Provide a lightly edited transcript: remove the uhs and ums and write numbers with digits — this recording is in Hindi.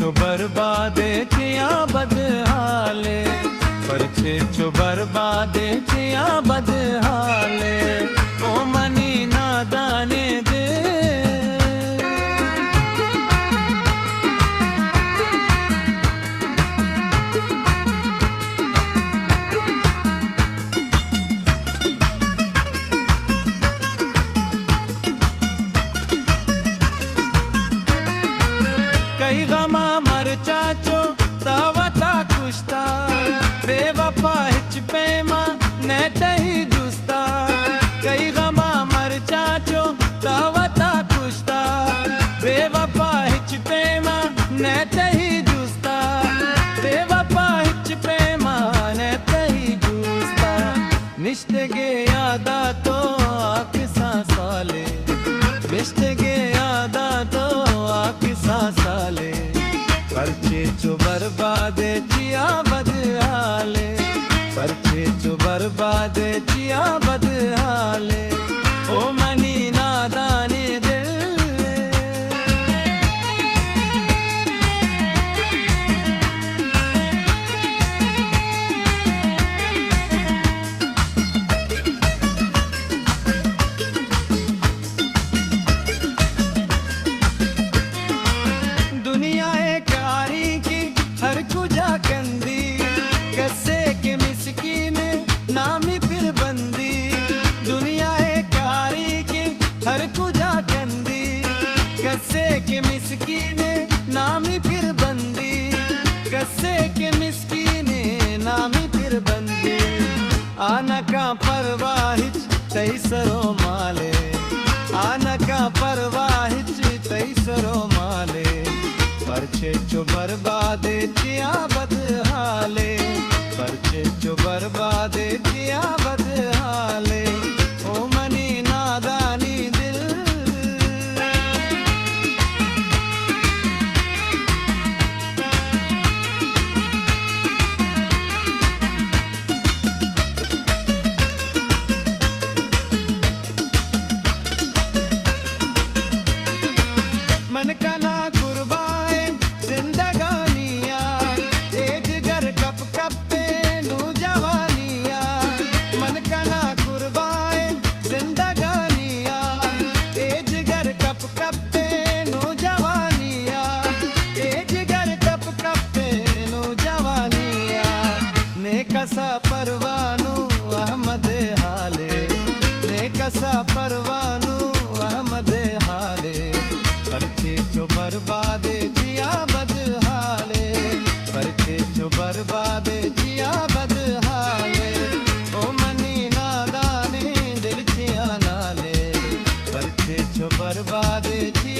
छो बर्बादे चिया बदहाले, परछे छो बर्बादे चिया बदहाले, ओ मनी नादाने दे। कई गमा मर चाचो तावता कुश्ता, बेवफा हिच पेमा नेटही दुस्ता। कई गमा मर चाचो तावता कुश्ता, बेवफा हिच पेमा नेटही दुस्ता। बेवफा हिच पेमा नेटही दुस्ता। निश्तगे यादा तो आकिसा साले, निश्तगे यादा तो आकिसा साले, परछे छो बर्बादे चिया बदहाले, परछे छो बर्बादे चिया बदहाले, ओ मनी नादाने दिल। दुनिया एक आरी की हर कुजा कंदी, कस्से के मिस्कीन नामी फिर बंदी। दुनिया एक आरी की हर कुजा कंदी, कस्से के मिस्कीन नामी फिर बंदी। कस्से के मिस्कीन नामी फिर बंदी। आना का परवाहिच तई सरो माले, आना का परवाहिच तई सरो माले, परछे छो बर्बादे चिया बदहाले, परछे छो बर्बादे चिया बदहाले, ओ मनी नादानी दिल। मन का ना कुर्बाए जिंदगानिया, एज गर कप कपे नू जवानिया। मन का ना कुर्बाए जिंदगानिया, एज गर कप कपे नू जवानिया। एज गर कप कपे नू जवानिया। ने कसा परवानू अहमद हाले, ने कसा परवानू अहमद हाले, परछे छो बर्बादे चिया बदहाले, परछे छो बर्बादे चिया बदहाले, ओ मनी नादाने दिल चिया नाले, परछे छो बर्बादे चिया।